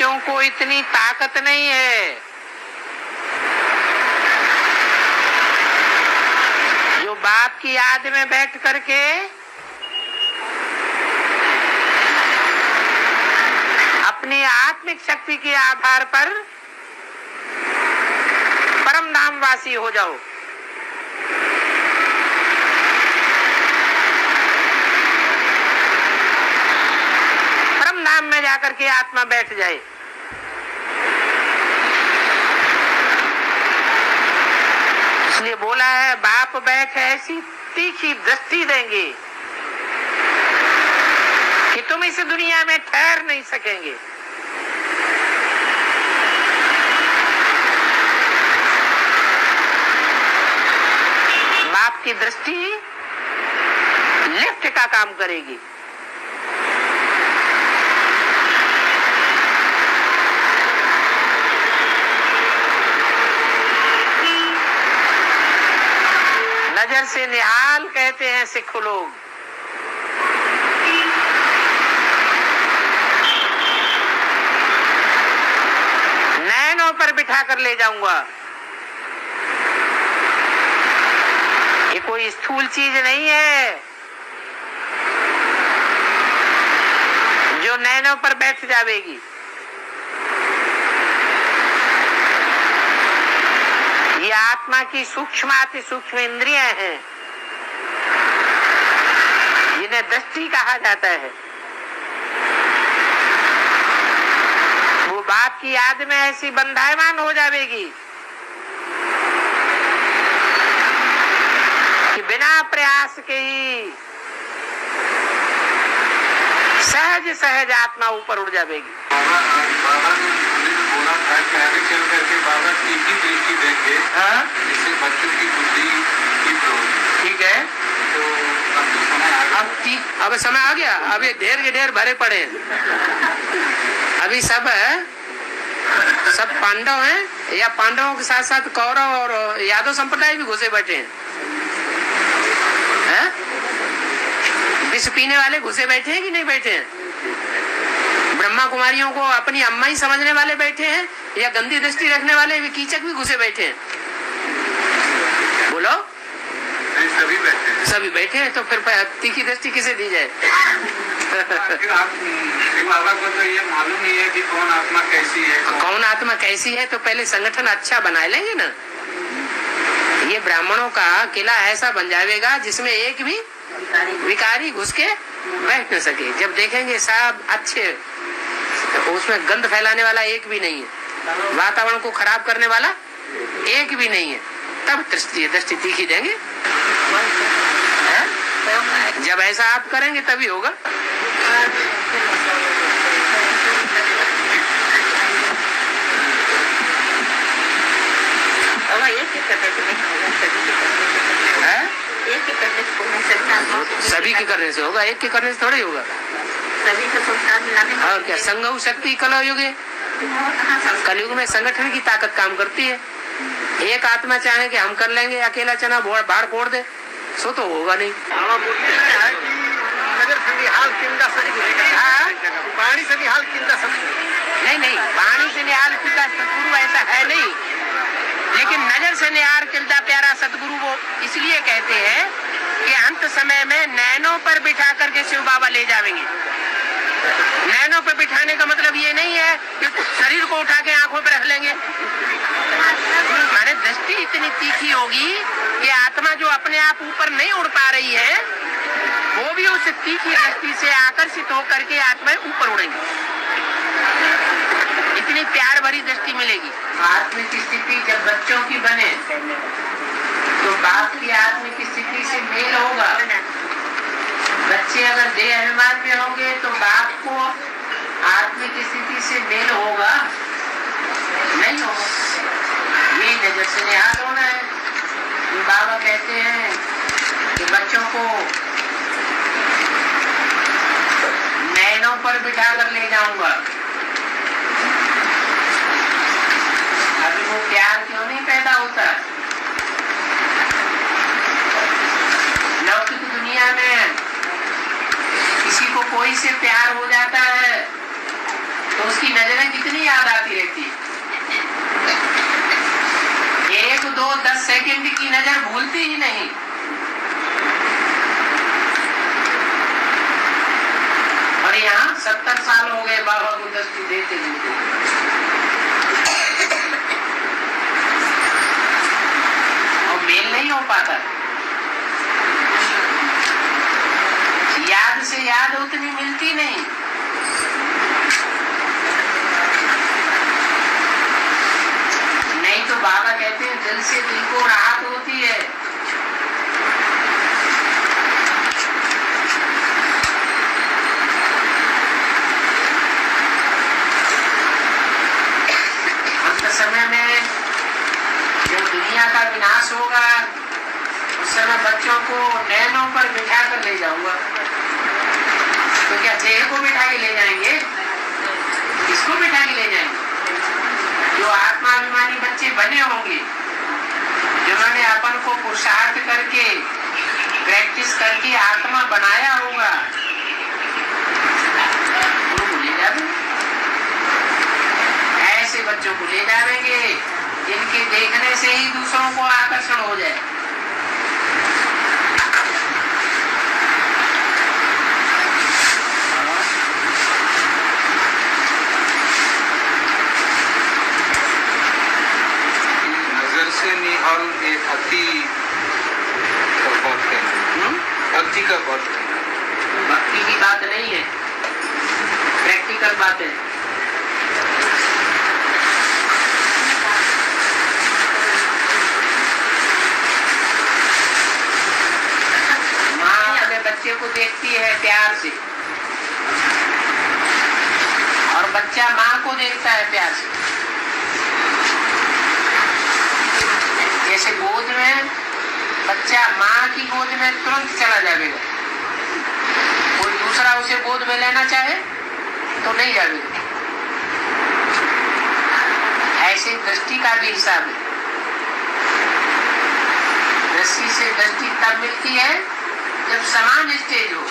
बच्चों को इतनी ताकत नहीं है। जो बाप की याद में बैठ करके अपनी आत्मिक शक्ति के आधार पर परम धामवासी हो जाओ। परम धाम में जाकर के आत्मा बैठ जाए। इसलिए बोला है बाप बैठ ऐसी तीखी दृष्टि देंगे कि तुम इस दुनिया में ठहर नहीं सकेंगे। बाप की दृष्टि लिफ्ट का काम करेगी। नजर से निहाल कहते हैं सिख लोग। नैनों पर बिठा कर ले जाऊंगा। ये कोई स्थूल चीज नहीं है जो नैनों पर बैठ जावेगी। ये आत्मा की सूक्ष्माति सूक्ष्म इंद्रियां हैं, जिन्हें दृष्टि कहा जाता है। वो बाप की याद में ऐसी बंधायमान हो जाएगी कि बिना प्रयास के ही सहज सहज आत्मा ऊपर उड़ जाएगी। बोला था कि आगे चल करके बाबा तीखी दृष्टि देंगे, जिससे बच्चों की बुद्धि ठीक होगी। ठीक है, तो अब तो समय आ गया। अब समय आ गया। अभी ढेर के ढेर भरे पड़े हैं। अभी सब पांडव हैं, या पांडवों के साथ साथ कौरव और यादव संप्रदाय भी घुसे बैठे हैं। विष पीने वाले घुसे बैठे हैं कि नहीं बैठे हैं? ब्रह्मा कुमारियों को अपनी अम्मा ही समझने वाले बैठे हैं, या गंदी दृष्टि रखने वाले भी कीचक भी घुसे बैठे हैं? बोलो। सभी बैठे हैं। सभी बैठे हैं, तो फिर तीखी दृष्टि किसे दी जाए? फिर आप बाबा को तो ये मालूम नहीं है कि कौन आत्मा कैसी है। कौन आत्मा कैसी है तो पहले संगठन अच्छा बना लेंगे ना। ये ब्राह्मणों का किला ऐसा बन जाएगा जिसमें एक भी विकारी घुस के बैठ न सके। जब देखेंगे सब अच्छे, तो उसमें गंध फैलाने वाला एक भी नहीं है, वातावरण को खराब करने वाला एक भी नहीं है, तब दृष्टि तीखी देंगे। जब ऐसा आप करेंगे तभी होगा। सभी के करने से होगा, एक के करने से थोड़ा ही होगा। सभी का संसार मिलाने और क्या, संघ शक्ति कलयुग है। कलयुग में संगठन की ताकत काम करती है। एक आत्मा चाहे कि हम कर लेंगे अकेला चना बाहर फोड़ दे, सो तो होगा नहीं। पानी से निहाल नहीं, पानी से निहाल किल्ला सतगुरु ऐसा है नहीं, लेकिन नजर से निहार किल्ला प्यारा सतगुरु वो इसलिए कहते हैं कि अंत समय में नैनों पर बिठा करके शिव बाबा ले जाएंगे। नैनों पर बिठाने का मतलब ये नहीं है कि शरीर को उठा के आंखों पर रख लेंगे। हमारे दृष्टि इतनी तीखी होगी कि आत्मा जो अपने आप ऊपर नहीं उड़ पा रही है, वो भी उस तीखी दृष्टि से आकर्षित होकर के आत्मा ऊपर उड़ेंगी। इतनी प्यार भरी दृष्टि मिलेगी। आत्मिक स्थिति जब बच्चों की बने तो बाप की आत्मिक स्थिति से मेल होगा। बच्चे अगर देह अभिमान में होंगे तो बाप को आत्मिक स्थिति से मेल होगा नहीं होगा। ये नजर से निहाल होना है। बाबा कहते हैं कि बच्चों को नैनों पर बिठा कर ले जाऊंगा। अभी वो प्यार क्यों नहीं पैदा होता? लौकिक दुनिया में किसी को कोई से प्यार हो जाता है तो उसकी नजरें कितनी याद आती रहती है। 1, 2, 10 सेकंड की नजर भूलती ही नहीं। और यहाँ 70 साल हो गए बाबा को दृष्टि देते देते। और मेल नहीं हो पाता। याद से याद उतनी मिलती नहीं। नहीं तो बाबा कहते हैं दिल से दिल को राहत होती है। अंत समय में जब दुनिया का विनाश होगा उस समय बच्चों को नैनों पर बिठा कर ले जाऊंगा। तो क्या देह को बिठा के ले जाएंगे? इसको बिठा के ले जाएंगे? जो आत्माभिमानी बच्चे बने होंगे, जिन्होंने अपन को पुरुषार्थ करके प्रैक्टिस करके आत्मा बनाया होगा, उनको ले जाएंगे। ऐसे बच्चों को ले जाएंगे जिनके देखने से ही दूसरों को आकर्षण हो जाए। निहाल एक अति का बात है। भक्ति का बात है। भक्ति की बात नहीं है, प्रैक्टिकल बात है। माँ अपने बच्चे को देखती है प्यार से और बच्चा माँ को देखता है प्यार से। जैसे गोद में बच्चा माँ की गोद में तुरंत चला जाएगा, कोई दूसरा उसे गोद में लेना चाहे तो नहीं जाएगा। ऐसे दृष्टि का भी हिसाब है। दृष्टि से दृष्टि तब मिलती है जब समान स्टेज हो।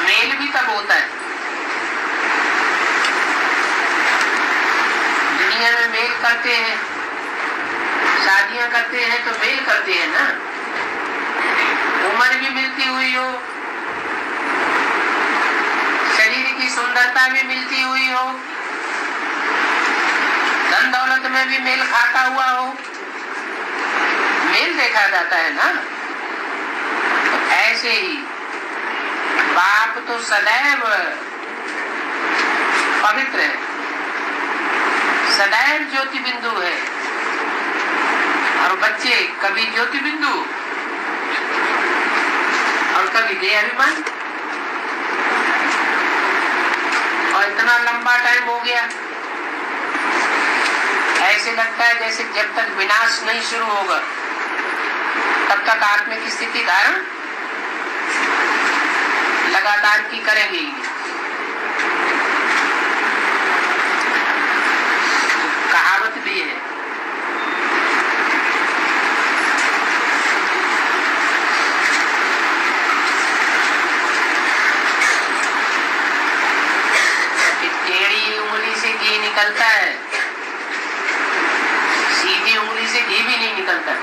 मेल भी तब होता है। दुनिया में मेल करते हैं, शादियां करते हैं तो मेल करते हैं ना। उम्र भी मिलती हुई हो, शरीर की सुंदरता भी मिलती हुई हो, धन दौलत में भी मेल खाता हुआ हो, मेल देखा जाता है ना। तो ऐसे ही बाप तो सदैव पवित्र है, सदैव ज्योति बिंदु है, और बच्चे कभी ज्योति बिंदु और कभी देहाभिमान। और इतना लंबा टाइम हो गया, ऐसे लगता है जैसे जब तक विनाश नहीं शुरू होगा तब तक आत्मिक स्थिति धारण लगातार की करेंगे। कहावत भी है, कि टेढ़ी उंगली से घी निकलता है, सीधी उंगली से घी भी नहीं निकलता।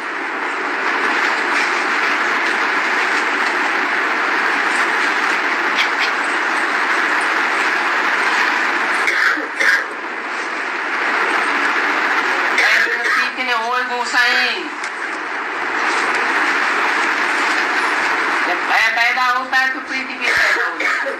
जब भय पैदा होता है तो प्रीति भी पैदा हो जाती है।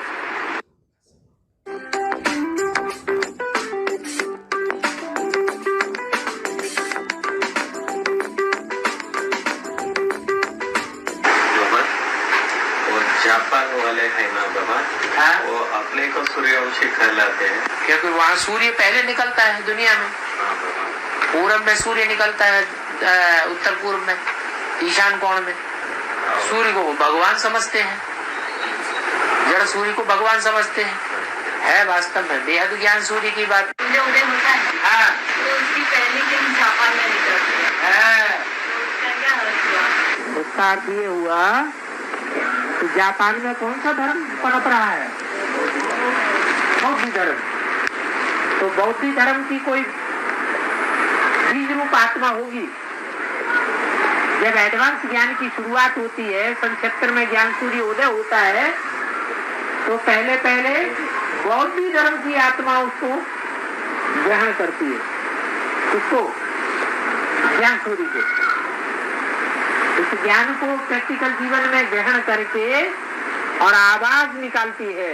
जापान वाले है ना बाबा, हाँ? वो अपने को सूर्यवंशी कहलाते हैं, क्योंकि वहाँ सूर्य पहले निकलता है दुनिया में। हाँ बाबा। पूरब में सूर्य निकलता है, उत्तर पूर्व में, ईशान कोण में। सूर्य को भगवान समझते हैं, जड़ सूर्य को भगवान समझते हैं। है वास्तव में बेहद ज्ञान सूर्य की बात। उदय होता है, हाँ, तो उसकी पहले दिन जापान में निकलती है। हाँ। तो उसका क्या अर्थ हुआ? उसका अर्थ ये हुआ तो जापान में कौन सा धर्म पनप रहा है? बौद्ध धर्म। तो बौद्ध धर्म की कोई बीज रूप आत्मा होगी। जब एडवांस ज्ञान की शुरुआत होती है, सन 76 में ज्ञान सूर्योदय होता है, तो पहले पहले बौद्ध धर्म की आत्मा उसको ग्रहण करती है, उसको ज्ञान सूर्य को। इस ज्ञान को प्रैक्टिकल जीवन में ग्रहण करके और आवाज निकालती है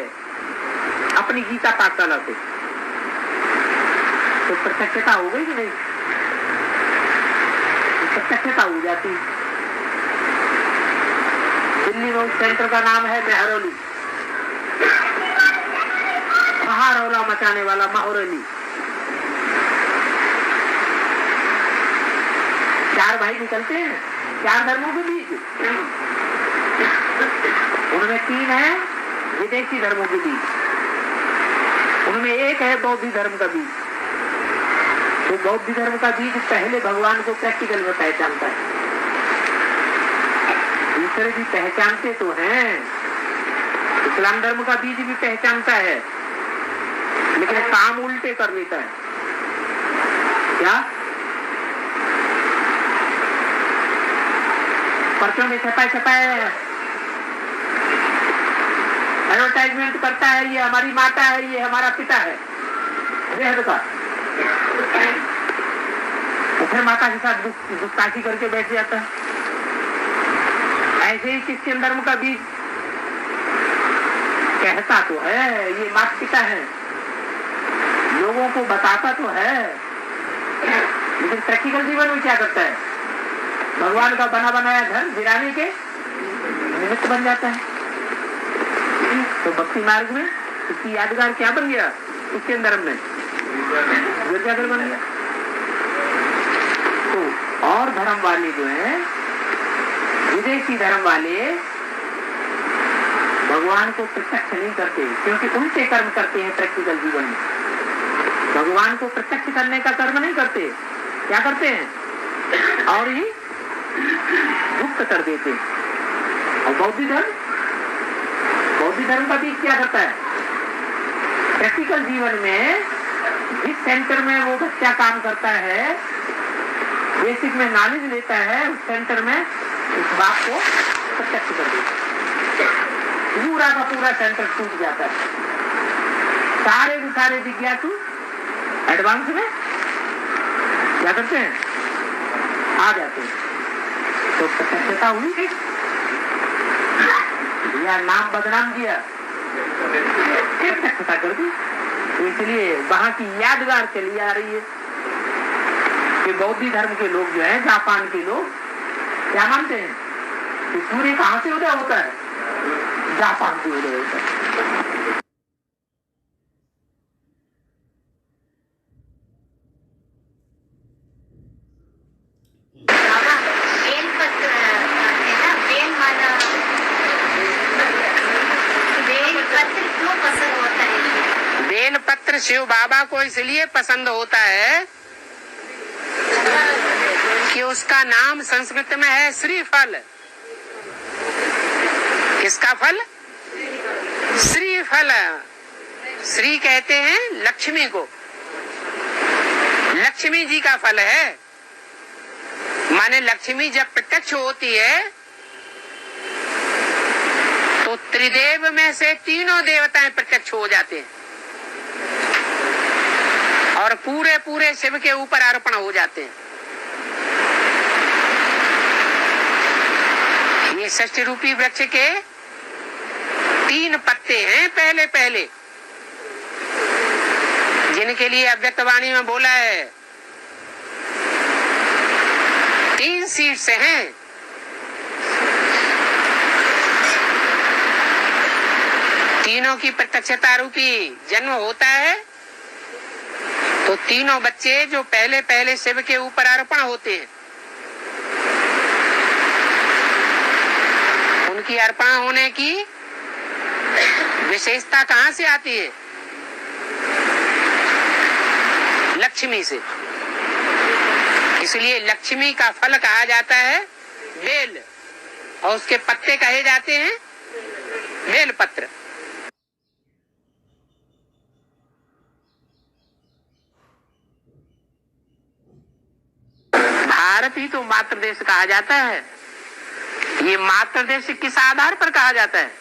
अपनी गीता पाठशाला से। तो प्रत्यक्षता हो गई कि नहीं? प्रत्यक्षता हो जाती। दिल्ली में उस सेंटर का नाम है मेहरौली, महारौला मचाने वाला महरौली। 4 भाई निकलते हैं, 4 धर्मों के बीच। उनमें 3 है विदेशी धर्मों के बीच, उनमें 1 है बौद्ध धर्म का बीज। तो बौद्ध धर्म का बीज पहले भगवान को प्रैक्टिकल में पहचानता है। दूसरे भी पहचानते तो हैं, इस्लाम धर्म का बीज भी पहचानता है, लेकिन काम उल्टे कर लेता है। क्या? पर्चों में छपाए एडवर्टाइजमेंट करता है, ये हमारी माता है, ये हमारा पिता है, बेहद का। तो फिर माता के साथ गुस्ताखी करके बैठ जाता है। ऐसे ही क्रिश्चियन धर्म का बीज कहता तो है ये माता पिता है, लोगों को बताता तो है, लेकिन प्रैक्टिकल जीवन में क्या करता है? भगवान का बना बनाया घर गिराने के निमित्त बन जाता है। तो भक्ति मार्ग में इसकी यादगार क्या बन गया? क्रिश्चियन धर्म में गिरजाघर बन गया। तो और धर्म वाले जो है, विदेशी धर्म वाले, भगवान को प्रत्यक्ष नहीं करते, क्योंकि उनसे कर्म करते हैं प्रैक्टिकल जीवन में। भगवान को प्रत्यक्ष करने का कर्म नहीं करते। क्या करते हैं? और ही गुप्त कर देते। और बौद्ध धर्म का बीज क्या करता है? प्रैक्टिकल जीवन में जिस सेंटर में वो बच्चा काम करता है, बेसिक में नॉलेज लेता है, उस सेंटर में उस बात को प्रत्यक्ष कर देता है। पूरा का पूरा सेंटर टूट जाता है। सारे जिज्ञासु एडवांस में क्या करते हैं? आ जाते हैं। तो प्रत्यक्षता हुई या नाम बदनाम किया, प्रत्यक्षता कर दी। तो इसलिए वहां की यादगार चली आ रही है कि बौद्ध धर्म के लोग जो है, जापान के लोग क्या मानते हैं कि सूर्य कहां से उदय होता है? जापान से उदय होता है। बेलपत्र शिव बाबा को इसलिए पसंद होता है कि उसका नाम संस्कृत में है श्रीफल। किसका फल? श्रीफल। श्री कहते हैं लक्ष्मी को, लक्ष्मी जी का फल है। माने लक्ष्मी जब प्रत्यक्ष होती है तो त्रिदेव में से 3 देवताएं प्रत्यक्ष हो जाते हैं और पूरे शिव के ऊपर अर्पण हो जाते हैं। ये षष्ठी रूपी वृक्ष के 3 पत्ते हैं पहले जिनके लिए अव्यक्त वाणी में बोला है 3 सीड्स हैं। तीनों की प्रत्यक्षता रूपी जन्म होता है तो 3 बच्चे जो पहले शिव के ऊपर अर्पण होते हैं, उनकी अर्पण होने की विशेषता कहां से आती है? लक्ष्मी से। इसलिए लक्ष्मी का फल कहा जाता है बेल और उसके पत्ते कहे जाते हैं बेलपत्र। भारत ही तो मातृ देश कहा जाता है। ये मातृ देश किस आधार पर कहा जाता है?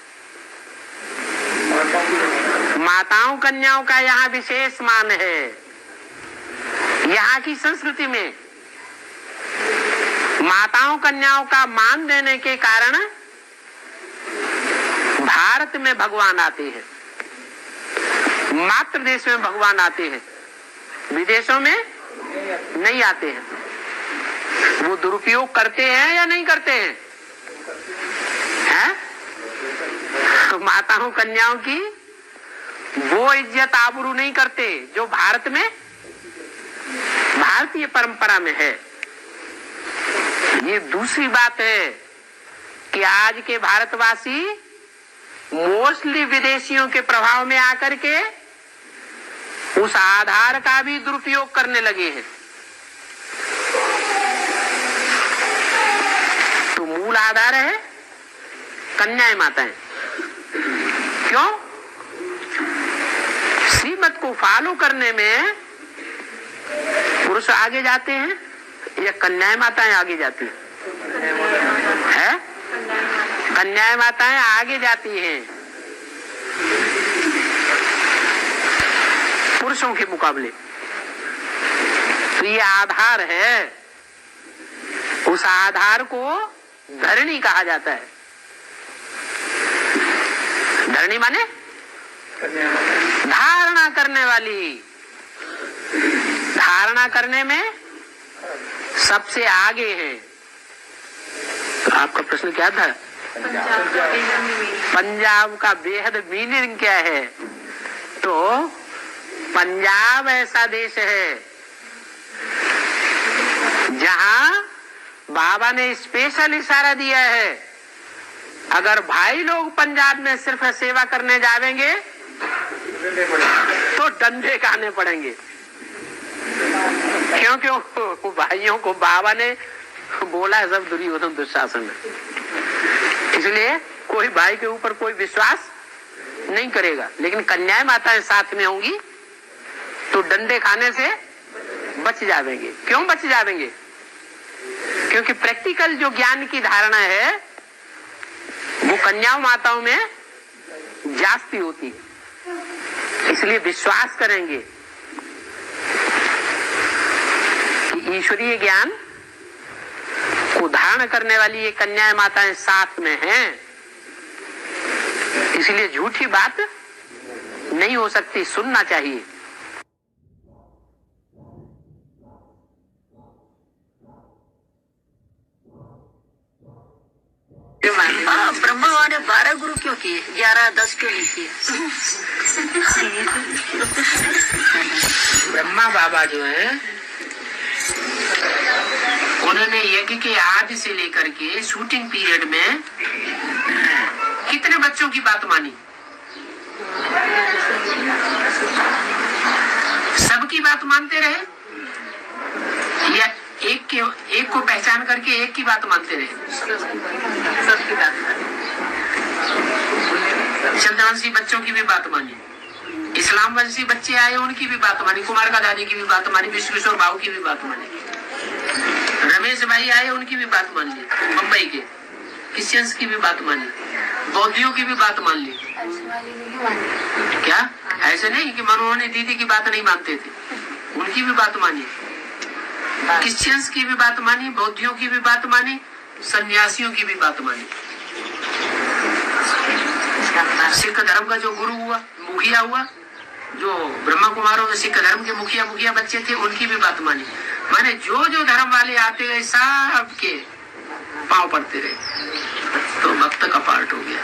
माताओं कन्याओं का यहाँ विशेष मान है। यहाँ की संस्कृति में माताओं कन्याओं का मान देने के कारण भारत में भगवान आते हैं, मातृ देश में भगवान आते हैं, विदेशों में नहीं आते हैं। वो दुरुपयोग करते हैं या नहीं करते हैं? हैं? तो माताओं कन्याओं की वो इज्जत आबरू नहीं करते जो भारत में भारतीय परंपरा में है। ये दूसरी बात है कि आज के भारतवासी मोस्टली विदेशियों के प्रभाव में आकर के उस आधार का भी दुरुपयोग करने लगे हैं। तो मूल आधार है कन्याएं माताएं। क्यों? श्रीमत को फॉलो करने में पुरुष आगे जाते हैं या कन्याएं माताएं आगे जाती है? कन्याएं माताएं आगे जाती हैं पुरुषों के मुकाबले। तो ये आधार है, उस आधार को धरणी कहा जाता है। धरणी माने धारणा करने वाली। धारणा करने में सबसे आगे है। तो आपका प्रश्न क्या था? पंजाब का बेहद मीनिंग क्या है? तो पंजाब ऐसा देश है जहां बाबा ने स्पेशल इशारा दिया है, अगर भाई लोग पंजाब में सिर्फ सेवा करने जावेंगे तो डंडे खाने पड़ेंगे। क्यों क्यों? भाइयों को बाबा ने बोला है सब दुर्योधन दुशासन में, इसलिए कोई भाई के ऊपर कोई विश्वास नहीं करेगा। लेकिन कन्याएं माताएं साथ में होंगी तो डंडे खाने से बच जावेंगे। क्यों बच जावेंगे? क्योंकि प्रैक्टिकल जो ज्ञान की धारणा है वो कन्याओं माताओं में जास्ती होती है, इसलिए विश्वास करेंगे कि ईश्वरीय ज्ञान को धारण करने वाली ये कन्याएं माताएं साथ में हैं, इसलिए झूठी बात नहीं हो सकती, सुनना चाहिए। ब्रह्मा ने 12 गुरु क्यों किए? 11-10 क्यों नहीं किए? ब्रह्मा बाबा जो है उन्होंने यज्ञ के आदि से लेकर के शूटिंग पीरियड में कितने बच्चों की बात मानी? सबकी बात मानते रहे या एक को पहचान करके एक की बात मानते रहे? सबकी बात। चंद्रवंशी बच्चों की भी बात मानी, इस्लाम वंशी बच्चे आए उनकी भी बात मानी, कुमार का दादी की भी बात मानी, विश्वेश्वर भाव की भी बात मानी, रमेश भाई आए उनकी भी बात मान ली, मुंबई के क्रिश्चियंस की भी बात मान ली, बौद्धियों की भी बात मान ली। क्या ऐसे नहीं कि मनोहर दीदी की बात नहीं मानते थे, उनकी भी बात मानी, क्रिश्चियंस की भी बात मानी, बौद्धियों की भी बात मानी, सन्यासियों की भी बात मानी। सिख धर्म का जो गुरु हुआ, मुखिया हुआ, जो ब्रह्मा कुमारों में सिख धर्म के मुखिया बच्चे थे उनकी भी बात मानी। माने जो जो धर्म वाले आते गए सब के पांव पड़ते रहे, तो भक्त का पार्ट हो गया।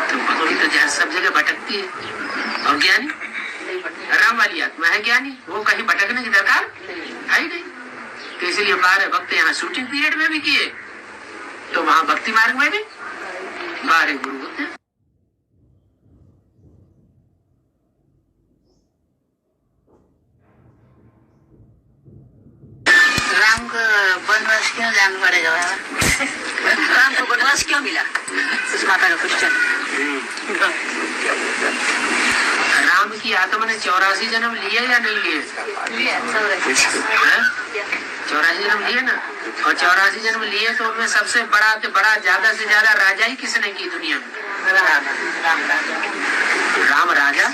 तो भक्ति तो जहाँ सब जगह भटकती है, और ज्ञानी राम वाली आत्मा है ज्ञानी, वो कहीं भटकने की दरकार है ही नहीं। तो इसलिए 12 भक्त यहाँ शूटिंग पीरियड में भी किए, तो वहां भक्ति मार्ग में भी 12 गुरु होते हैं। राम राम को वनवास क्यों जाना पड़ेगा? राम को वनवास क्यों मिला? उस माता का क्वेश्चन। राम की आत्मा ने 84 जन्म लिए या नहीं लिए? 84 जन्म लिए ना। और 84 जन्म लिए तो उनमें सबसे बड़ा ज्यादा से ज्यादा राजा ही किसने की दुनिया में? राम राजा।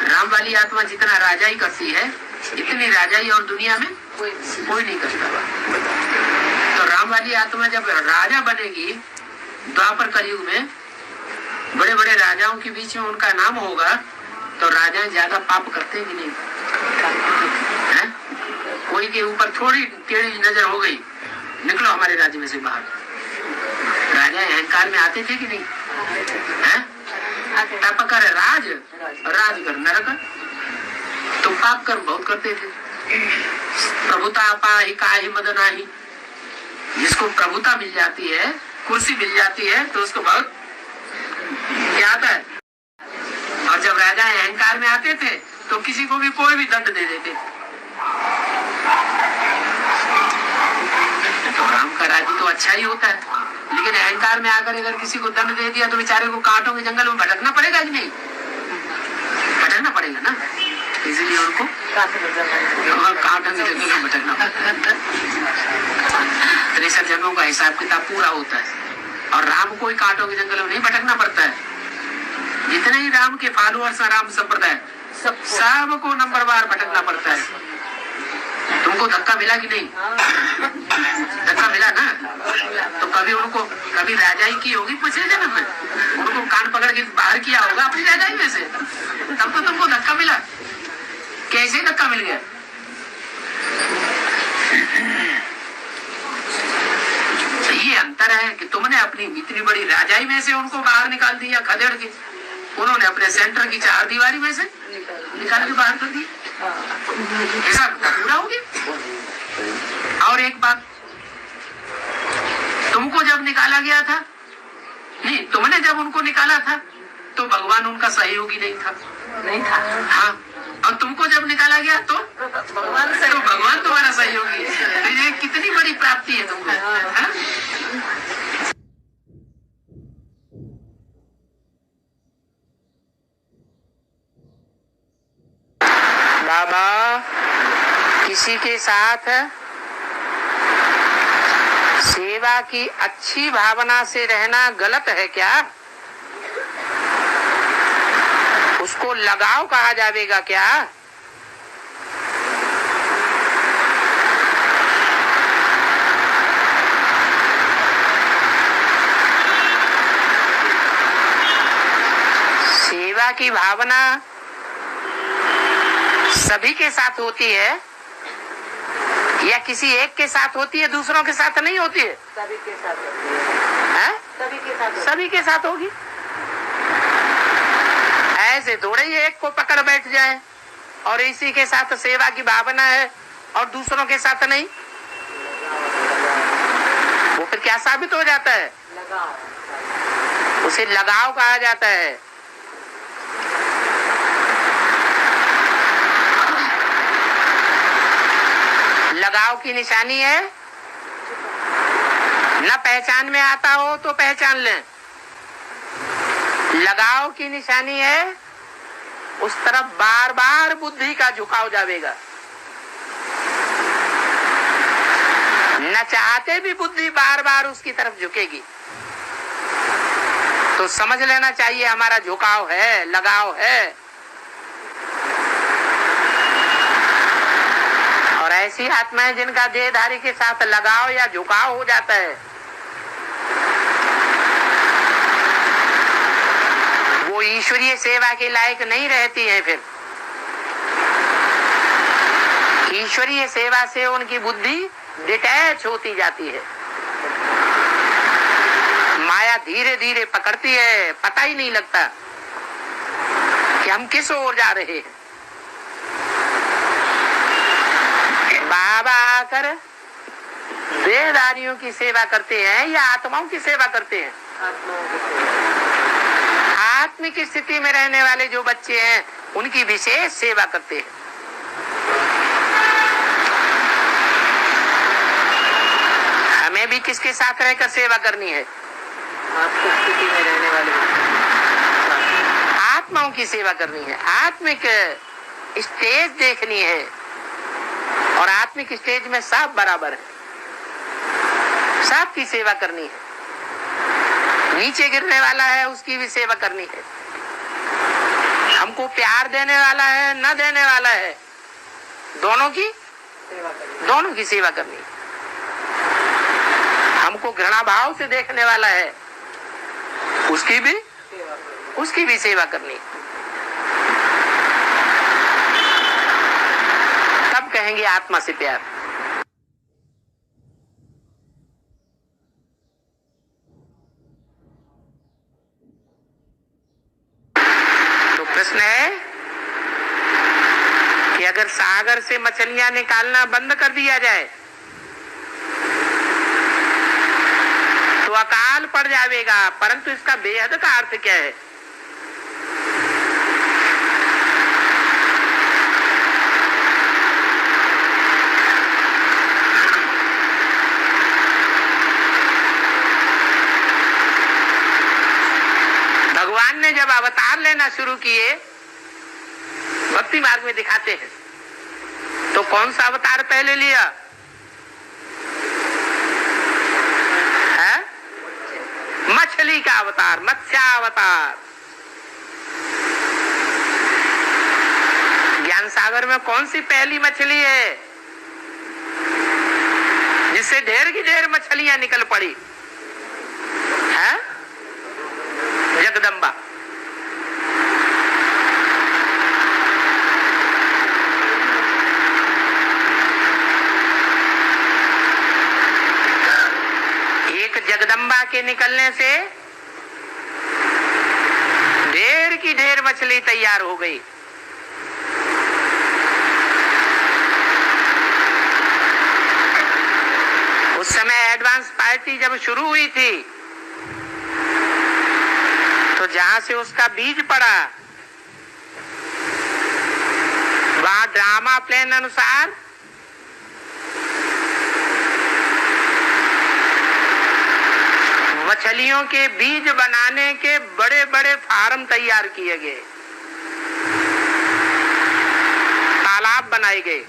राम वाली आत्मा जितना राजा ही करती है इतनी राजाई और दुनिया में कोई नहीं करता। तो राम वाली आत्मा जब राजा बनेगी द्वापर कलयुग में, बड़े बड़े राजाओं के बीच में उनका नाम होगा, तो राजा ज्यादा पाप करते कि नहीं? है? कोई के ऊपर थोड़ी टेढ़ी नजर हो गई, निकलो हमारे राज्य में से बाहर। राजा अहंकार में आते थे कि नहीं? है? तप कर राज कर नरक। तो पाप कर्म बहुत करते थे। प्रभुता पाहि काहि मद नाही। जिसको प्रभुता मिल जाती है, कुर्सी मिल जाती है, तो उसको बहुत क्या आता है। और जब राजा अहंकार में आते थे तो किसी को भी कोई भी दंड दे देते। तो राम का राज्य तो अच्छा ही होता है, लेकिन अहंकार में आकर अगर किसी को दंड दे दिया तो बेचारे को कांटों के जंगल में भटकना पड़ेगा कि नहीं? भटकना पड़ेगा ना, इसलिए उनको कांटों के जंगल में भटकना पड़ेगा। 63 जन्मों का हिसाब किताब पूरा होता है, और राम को ही कांटों के जंगल में नहीं भटकना पड़ता है। जितने ही राम के फॉलोअर्स हैं राम संप्रदाय, सबको नंबरवार भटकना पड़ता है। तुमको धक्का मिला कि नहीं? धक्का मिला ना। तो कभी राजाई की होगी पिछले जन्म में, उनको कान पकड़ के बाहर किया होगा अपनी राजाई में से, तब तो तुमको धक्का मिला। कैसे धक्का मिल गया? ये अंतर है कि तुमने अपनी इतनी बड़ी राजाई में से उनको बाहर निकाल दिया खदेड़ के, उन्होंने अपने सेंटर की 4 दीवारी में से निकाल के बाहर कर दिया। ऐसा पूरा हो गया। और एक बात, तुमको जब निकाला गया था, नहीं तुमने जब उनको निकाला था तो भगवान उनका सहयोगी नहीं था। हाँ, और तुमको जब निकाला गया तो भगवान तुम्हारा सहयोगी है। तो ये कितनी बड़ी प्राप्ति है तुमको। हाँ? बाबा, किसी के साथ सेवा की अच्छी भावना से रहना गलत है क्या? उसको लगाव कहा जाएगा क्या? सेवा की भावना सभी के साथ होती है या किसी एक के साथ होती है, दूसरों के साथ नहीं होती है? सभी के साथ होती है। सभी के साथ होगी। ऐसे थोड़े ही एक को पकड़ बैठ जाए और इसी के साथ सेवा की भावना है और दूसरों के साथ नहीं, वो फिर क्या साबित हो जाता है? उसे लगाव कहा जाता है। लगाव की निशानी है, न पहचान में आता हो तो पहचान लें। लगाव की निशानी है उस तरफ बार बार बुद्धि का झुकाव जाएगा। न चाहते भी बुद्धि बार बार उसकी तरफ झुकेगी। तो समझ लेना चाहिए हमारा झुकाव है, लगाव है। और ऐसी आत्माएं जिनका देहधारी के साथ लगाव या झुकाव हो जाता है, वो ईश्वरीय सेवा के लायक नहीं रहती हैं। फिर ईश्वरीय सेवा से उनकी बुद्धि डिटैच होती जाती है। माया धीरे धीरे पकड़ती है, पता ही नहीं लगता कि हम किस ओर जा रहे हैं। बाबा आकर देहधारियों की सेवा करते हैं या आत्माओं की सेवा करते हैं? आत्मिक स्थिति में रहने वाले जो बच्चे हैं उनकी विशेष सेवा करते हैं। भी किसके साथ रहकर सेवा करनी है? आपको स्थिति में रहने वाले आत्माओं की सेवा करनी है, आत्मिक स्टेज देखनी है। और आत्मिक स्टेज में सब बराबर है, सबकी सेवा करनी है। नीचे गिरने वाला है उसकी भी सेवा करनी है, हमको प्यार देने वाला है न देने वाला है, दोनों की सेवा करनी है। हमको घृणा भाव से देखने वाला है उसकी भी सेवा करनी है। तब कहेंगे आत्मा से प्यार। तो प्रश्न है कि अगर सागर से मछलियां निकालना बंद कर दिया जाए तो अकाल पड़ जाएगा, परंतु इसका बेहद का अर्थ क्या है? भगवान ने जब अवतार लेना शुरू किए, भक्ति मार्ग में दिखाते हैं, तो कौन सा अवतार पहले लिया है? मछली का अवतार, मत्स्यावतार। ज्ञान सागर में कौन सी पहली मछली है जिससे ढेर की ढेर मछलियां निकल पड़ी है? जगदम्बा। एक जगदम्बा के निकलने से ढेर की ढेर मछली तैयार हो गई। उस समय एडवांस पार्टी जब शुरू हुई थी तो जहां से उसका बीज पड़ा वहां ड्रामा प्लान अनुसार मछलियों के बीज बनाने के बड़े बड़े फार्म तैयार किए गए, तालाब बनाए गए।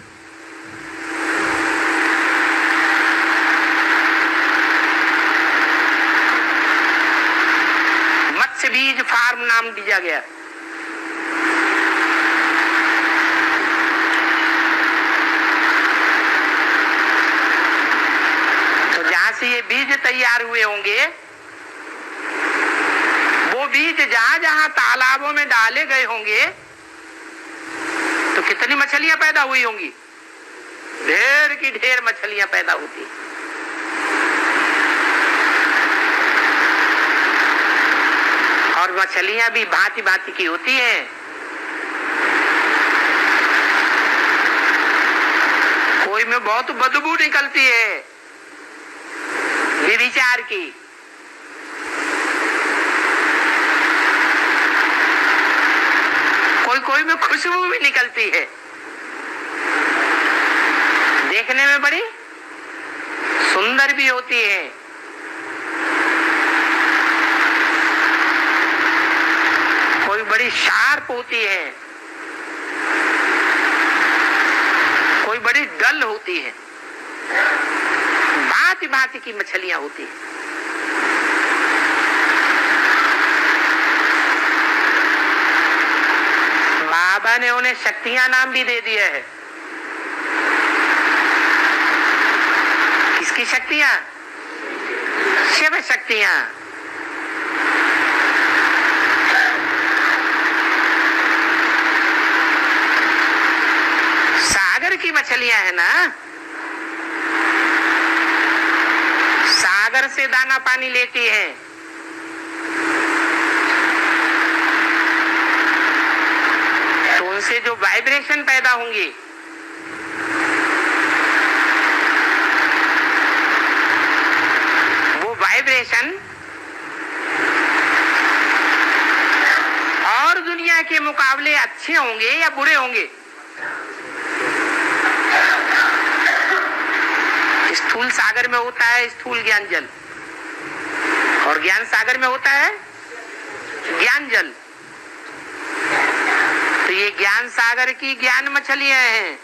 मत्स्य बीज फार्म नाम दिया गया। तो जहां से ये बीज तैयार हुए होंगे, वो बीज जहां जहां तालाबों में डाले गए होंगे, तो कितनी मछलियां पैदा हुई होंगी? ढेर की ढेर मछलियां पैदा होती। और मछलियां भी भांति भांति की होती हैं। कोई में बहुत बदबू निकलती है व्यभिचार की, कोई में खुशबू भी निकलती है, देखने में बड़ी सुंदर भी होती है। कोई बड़ी शार्प होती है, कोई बड़ी डल होती है, भांति भांति की मछलियां होती है। बाबा ने उन्हें शक्तियां नाम भी दे दिया है। किसकी शक्तियां? शिव शक्तियां। सागर की मछलियां है ना, सागर से दाना पानी लेती है। तो उनसे जो वाइब्रेशन पैदा होंगी, वो वाइब्रेशन और दुनिया के मुकाबले अच्छे होंगे या बुरे होंगे? स्थूल सागर में होता है स्थूल ज्ञान जल, और ज्ञान सागर में होता है ज्ञान जल। तो ये ज्ञान सागर की ज्ञान मछलियां हैं।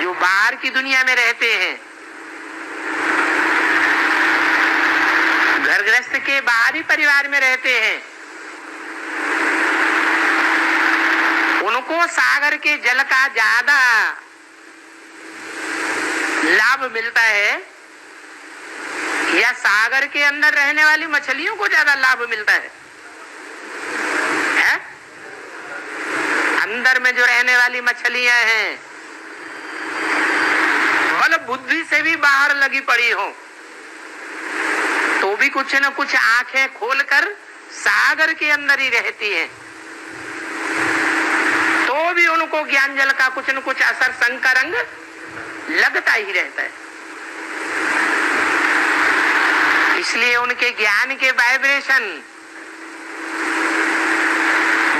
जो बाहर की दुनिया में रहते हैं, घर गृहस्थ के बाहरी परिवार में रहते हैं, उनको सागर के जल का ज्यादा लाभ मिलता है या सागर के अंदर रहने वाली मछलियों को ज्यादा लाभ मिलता है? अंदर में जो रहने वाली मछलियां हैं, बल बुद्धि से भी बाहर लगी पड़ी हो तो भी कुछ न कुछ आंखें खोलकर सागर के अंदर ही रहती हैं, तो भी उनको ज्ञान जल का कुछ न कुछ असर संकरंग लगता ही रहता है। इसलिए उनके ज्ञान के वाइब्रेशन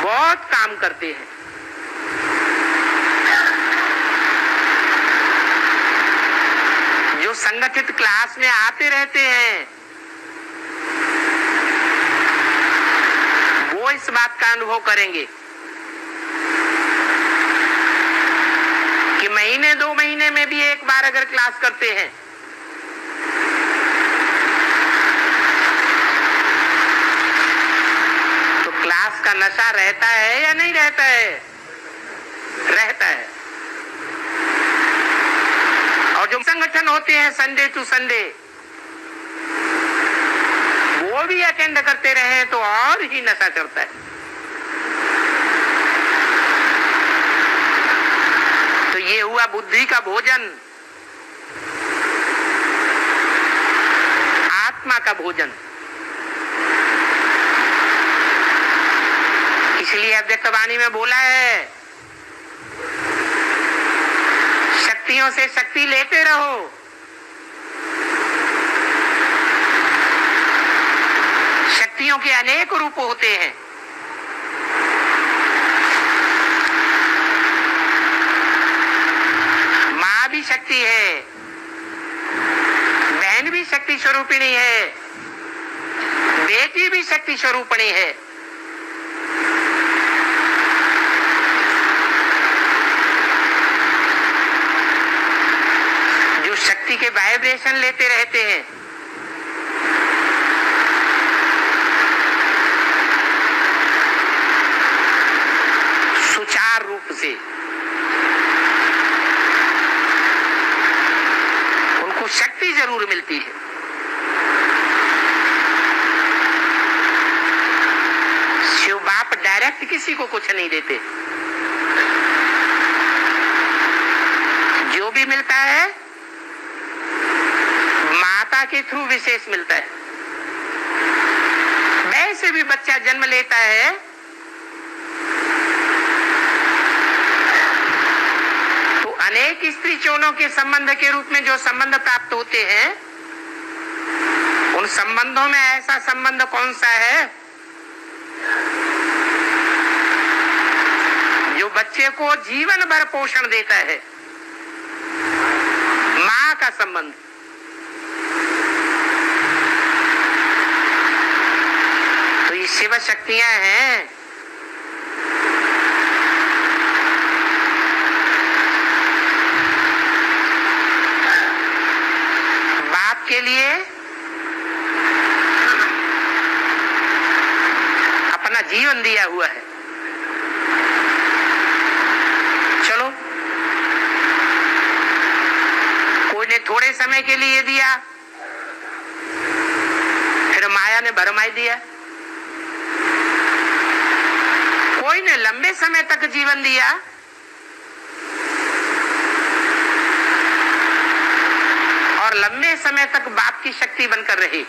बहुत काम करते हैं। जो संगठित क्लास में आते रहते हैं वो इस बात का अनुभव करेंगे कि महीने 2 महीने में भी एक बार अगर क्लास करते हैं तो क्लास का नशा रहता है या नहीं रहता है? रहता है। और जो संगठन होते हैं संडे टू संडे, वो भी अटेंड करते रहे तो और ही नशा चढ़ता है। तो ये हुआ बुद्धि का भोजन, आत्मा का भोजन। इसलिए अव्यक्तवाणी में बोला है, शक्तियों से शक्ति लेते रहो, शक्तियों के अनेक रूप होते हैं। माँ भी शक्ति है, बहन भी शक्ति स्वरूपिणी है, बेटी भी शक्ति स्वरूपिणी है। जो शक्ति के वाइब्रेशन लेते रहते हैं, सुचार रूप से उनको शक्ति जरूर मिलती है। शिव बाप डायरेक्ट किसी को कुछ नहीं देते, जो भी मिलता है माता के थ्रू विशेष मिलता है। वैसे भी बच्चा जन्म लेता है तो अनेक स्त्री चोलों के संबंध के रूप में जो संबंध प्राप्त होते हैं, उन संबंधों में ऐसा संबंध कौन सा है जो बच्चे को जीवन भर पोषण देता है? माँ का संबंध। तो ये शिव शक्तियां हैं। बाप के लिए अपना जीवन दिया हुआ है। चलो, कोई ने थोड़े समय के लिए दिया, फिर माया ने भरमाई दिया। कोई ने लंबे समय तक जीवन दिया, और लंबे समय तक बाप की शक्ति बनकर रही।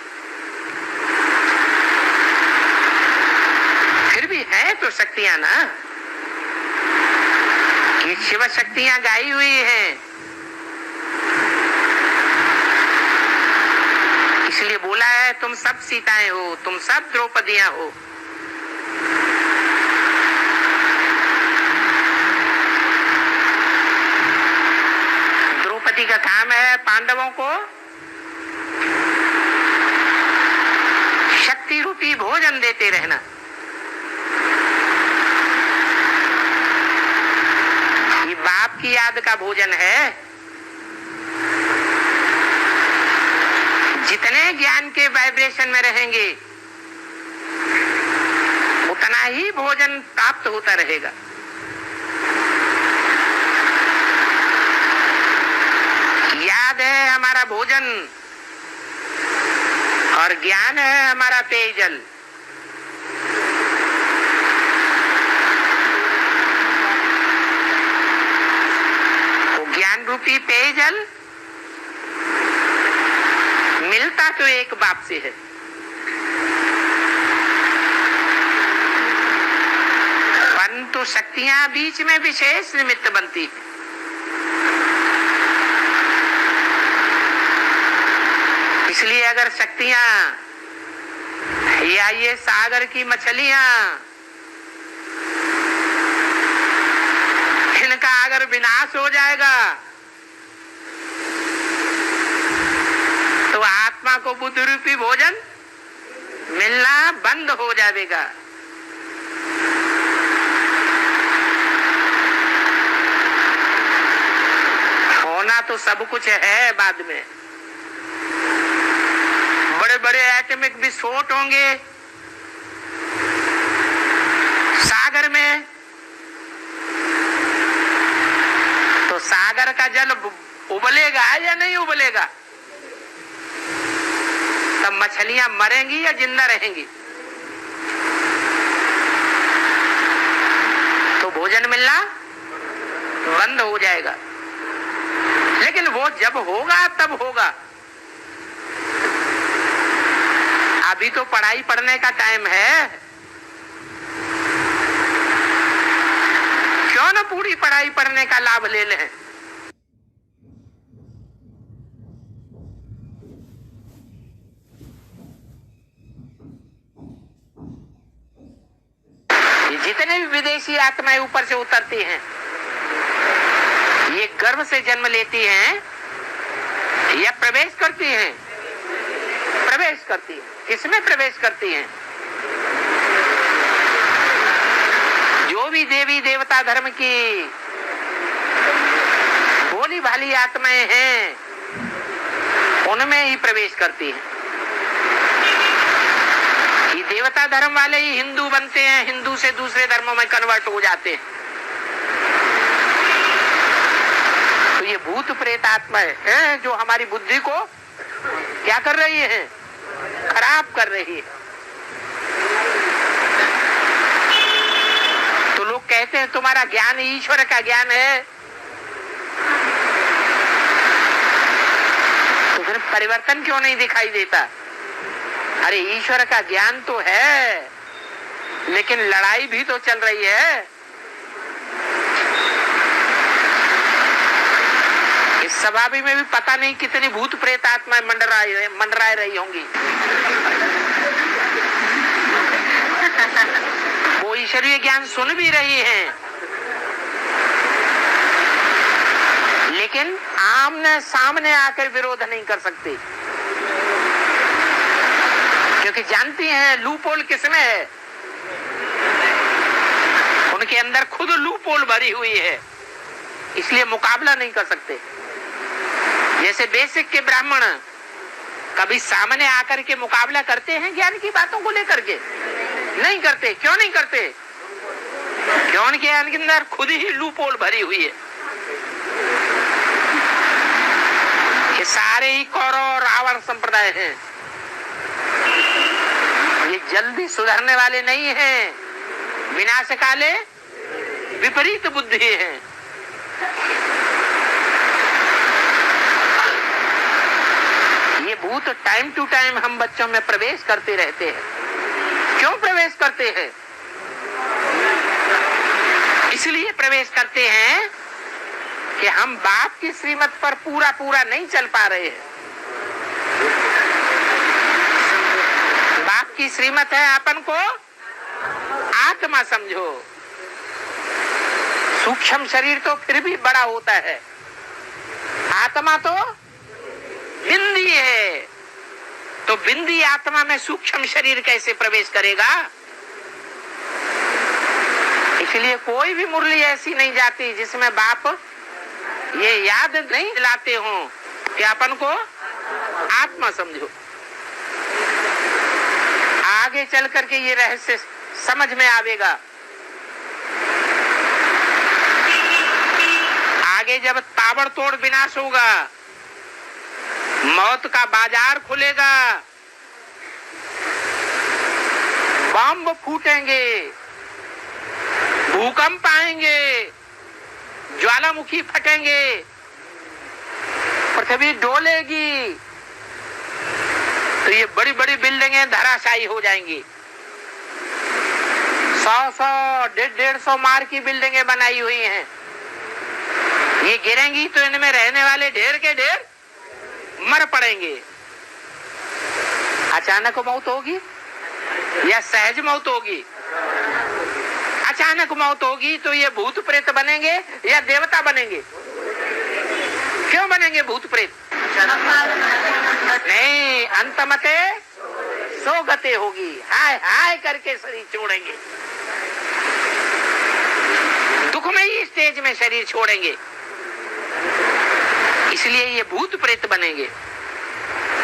फिर भी है तो शक्तियां ना, ये शिव शक्तियां गाई हुई हैं। इसलिए बोला है, तुम सब सीताएं हो, तुम सब द्रौपदियां हो। पांडवों को शक्ति रूपी भोजन देते रहना। ये बाप की याद का भोजन है। जितने ज्ञान के वाइब्रेशन में रहेंगे उतना ही भोजन प्राप्त होता रहेगा। याद है हमारा भोजन और ज्ञान है हमारा पेयजल। वो ज्ञान रूपी पेयजल मिलता तो एक बाप से है, परंतु शक्तियां बीच में विशेष निमित्त बनती है। इसलिए अगर शक्तियां या ये सागर की मछलियां इनका अगर विनाश हो जाएगा तो आत्मा को बुद्ध रूपी भोजन मिलना बंद हो जाएगा। होना तो सब कुछ है बाद में। बड़े बड़े एटॉमिक विस्फोट होंगे सागर में, तो सागर का जल उबलेगा या नहीं उबलेगा? तब मछलियां मरेंगी या जिंदा रहेंगी? तो भोजन मिलना बंद हो जाएगा। लेकिन वो जब होगा तब होगा। अभी तो पढ़ाई पढ़ने का टाइम है, क्यों न पूरी पढ़ाई पढ़ने का लाभ ले लें। जितने भी विदेशी आत्माएं ऊपर से उतरती हैं, ये गर्भ से जन्म लेती हैं या प्रवेश करती हैं? प्रवेश करती हैं। किसमें प्रवेश करती हैं? जो भी देवी देवता धर्म की भोली भाली आत्माएं हैं उनमें ही प्रवेश करती हैं। ये देवता धर्म वाले ही हिंदू बनते हैं, हिंदू से दूसरे धर्मों में कन्वर्ट हो जाते हैं। तो ये भूत प्रेत आत्माएं हैं जो हमारी बुद्धि को क्या कर रही है? खराब कर रही है। तो लोग कहते हैं तुम्हारा ज्ञान ईश्वर का ज्ञान है, तो फिर परिवर्तन क्यों नहीं दिखाई देता? अरे ईश्वर का ज्ञान तो है, लेकिन लड़ाई भी तो चल रही है। इस सभा में भी पता नहीं कितनी भूत प्रेत आत्माएं मंडरा रही होंगी। वो ईश्वरीय ज्ञान सुन भी रही हैं, लेकिन आमने सामने आकर विरोध नहीं कर सकती, क्योंकि जानती हैं लूपोल किसमें है। उनके अंदर खुद लूपोल भरी हुई है, इसलिए मुकाबला नहीं कर सकते। जैसे बेसिक के ब्राह्मण कभी सामने आकर के मुकाबला करते हैं ज्ञान की बातों को लेकर के? नहीं करते। क्यों नहीं करते? क्यों? उनके अंदर खुद ही लूपोल भरी हुई है। ये सारे ही कौरव और रावण संप्रदाय हैं, ये जल्दी सुधरने वाले नहीं हैं, विनाशकाले विपरीत बुद्धि है। ये भूत टाइम टू टाइम हम बच्चों में प्रवेश करते रहते हैं। क्यों प्रवेश करते हैं? इसलिए प्रवेश करते हैं कि हम बाप की श्रीमत पर पूरा पूरा नहीं चल पा रहे हैं। बाप की श्रीमत है अपन को आत्मा समझो। सूक्ष्म शरीर तो फिर भी बड़ा होता है, आत्मा तो बिंदी है, तो बिंदी आत्मा में सूक्ष्म शरीर कैसे प्रवेश करेगा? इसलिए कोई भी मुरली ऐसी नहीं जाती जिसमें बाप ये याद नहीं दिलाते हो कि अपन को आत्मा समझो। आगे चल करके ये रहस्य समझ में आवेगा। आगे जब ताबड़तोड़ विनाश होगा, मौत का बाजार खुलेगा, बम फूटेंगे, भूकंप आएंगे, ज्वालामुखी फटेंगे, पृथ्वी डोलेगी, तो ये बड़ी बड़ी बिल्डिंगें धराशायी हो जाएंगी। 100-100, 150-150 मार की बिल्डिंगें बनाई हुई हैं। ये गिरेंगी तो इनमें रहने वाले ढेर के ढेर मर पड़ेंगे। अचानक मौत होगी या सहज मौत होगी? अचानक मौत होगी तो ये भूत प्रेत बनेंगे या देवता बनेंगे? क्यों बनेंगे भूत प्रेत? नहीं, अंतमते सोगते होगी, हाय हाय करके शरीर छोड़ेंगे, दुखमयी स्टेज में शरीर छोड़ेंगे। इसलिए ये भूत प्रेत बनेंगे।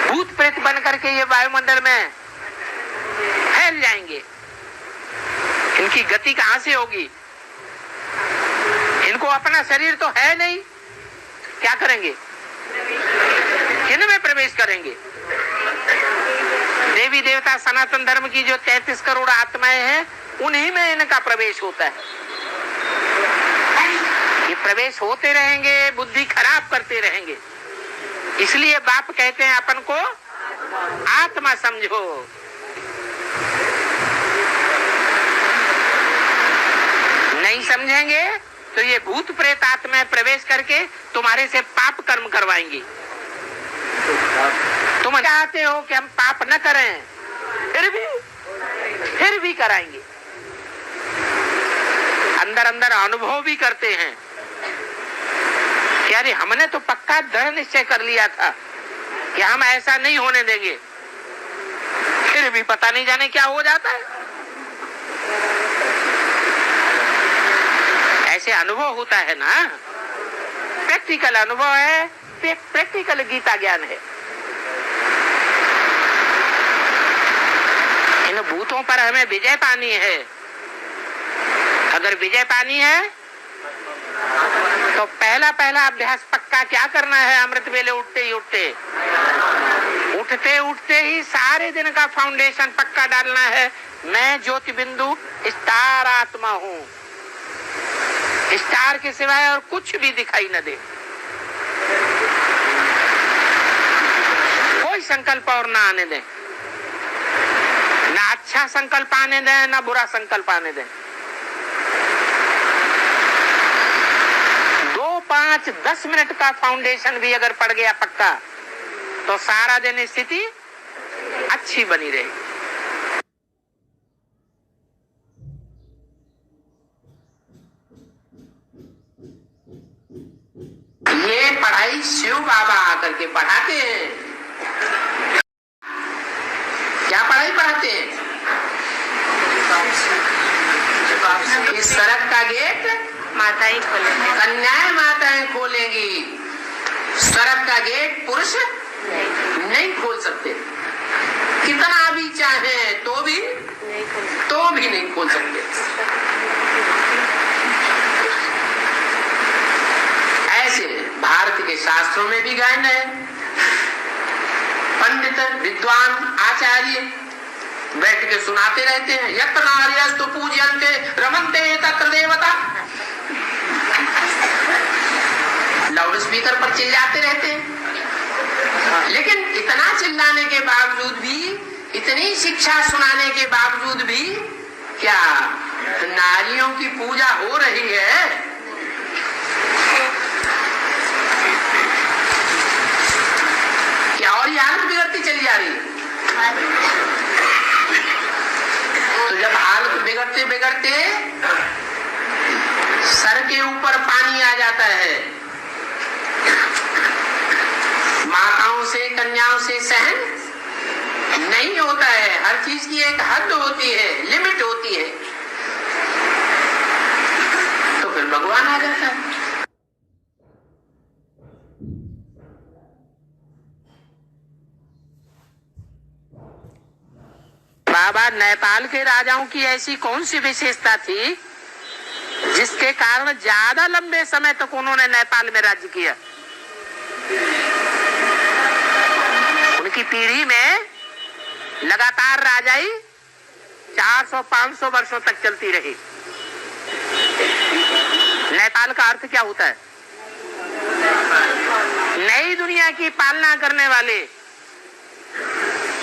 भूत प्रेत बन करके ये वायुमंडल में फैल जाएंगे। इनकी गति कहां से होगी? इनको अपना शरीर तो है नहीं, क्या करेंगे? किन में प्रवेश करेंगे? देवी देवता सनातन धर्म की जो 33 करोड़ आत्माएं हैं, उन्हीं में इनका प्रवेश होता है। ये प्रवेश होते रहेंगे, बुद्धि खराब करते रहेंगे। इसलिए बाप कहते हैं अपन को आत्मा समझो। नहीं समझेंगे तो ये भूत प्रेत आत्मा में प्रवेश करके तुम्हारे से पाप कर्म करवाएंगी। तुम चाहते हो कि हम पाप न करें, फिर भी कराएंगे। अंदर अंदर अनुभव भी करते हैं कि अरे हमने तो पक्का दृढ़ निश्चय कर लिया था कि हम ऐसा नहीं होने देंगे, फिर भी पता नहीं जाने क्या हो जाता है। ऐसे अनुभव होता है ना, प्रैक्टिकल अनुभव है, प्रैक्टिकल गीता ज्ञान है। इन भूतों पर हमें विजय पानी है। अगर विजय पानी है तो पहला अभ्यास पक्का क्या करना है? अमृत वेले उठते ही सारे दिन का फाउंडेशन पक्का डालना है। मैं ज्योति बिंदु स्टार आत्मा हूँ, स्टार के सिवाय और कुछ भी दिखाई न दे। कोई संकल्प और ना आने दें, ना अच्छा संकल्प आने दें, ना बुरा संकल्प आने दें। 2, 5, 10 मिनट का फाउंडेशन भी अगर पड़ गया पक्का, तो सारा दिन स्थिति अच्छी बनी रहेगी। ये पढ़ाई शिव बाबा आकर के पढ़ाते हैं। क्या पढ़ाई पढ़ाते हैं? इस सड़क का गेट माताएं खोलेंगी, कन्याएं माताएं खोलेंगी। सड़क का गेट पुरुष नहीं खोल सकते, कितना भी चाहे तो भी नहीं खोल सकते। ऐसे भारत के शास्त्रों में भी गायन है। पंडित विद्वान आचार्य बैठ के सुनाते रहते हैं। यत्र नार्यस्तु पूज्यन्ते रमन्ते तत्र देवता। लाउड स्पीकर पर चिल्लाते रहते हैं। लेकिन इतना चिल्लाने के बावजूद भी, इतनी शिक्षा सुनाने के बावजूद भी क्या नारियों की पूजा हो रही है? क्या और ये हालत बिगड़ती चली जा रही है? तो जब हालत बिगड़ते बिगड़ते सर के ऊपर पानी आ जाता है, माताओं युवकों से, कन्याओं से सहन नहीं होता है। हर चीज की एक हद होती है, लिमिट होती है, तो फिर भगवान आ जाता है। बाबा, नेपाल के राजाओं की ऐसी कौन सी विशेषता थी जिसके कारण ज्यादा लंबे समय तक उन्होंने नेपाल में राज्य किया? उनकी पीढ़ी में लगातार राजाई 400-500 वर्षों तक चलती रही। नेपाल का अर्थ क्या होता है? नई दुनिया की पालना करने वाले,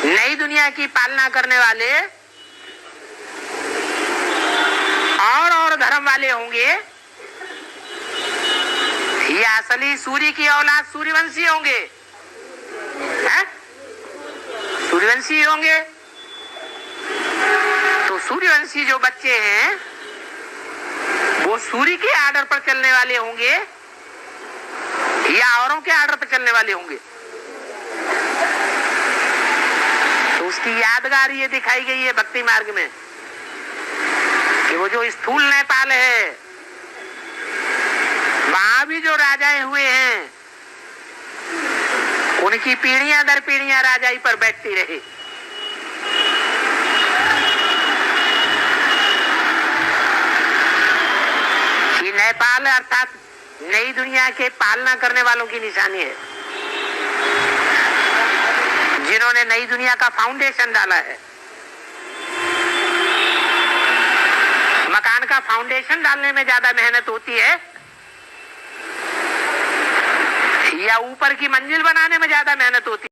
नई दुनिया की पालना करने वाले और धर्म वाले होंगे, ये असली सूर्य की औलाद सूर्यवंशी होंगे, हैं? सूर्यवंशी होंगे। तो सूर्यवंशी जो बच्चे हैं वो सूर्य के आर्डर पर चलने वाले होंगे या औरों के आर्डर पर चलने वाले होंगे? तो उसकी यादगार ये दिखाई गई है भक्ति मार्ग में कि वो जो स्थूल नेपाल है वहां भी जो राजाएं हुए हैं उनकी पीढ़ियां दर पीढ़ियां राजाई पर बैठती रही। ये नेपाल अर्थात नई दुनिया के पालना करने वालों की निशानी है, जिन्होंने नई दुनिया का फाउंडेशन डाला है। मकान का फाउंडेशन डालने में ज्यादा मेहनत होती है या ऊपर की मंजिल बनाने में ज्यादा मेहनत होती है?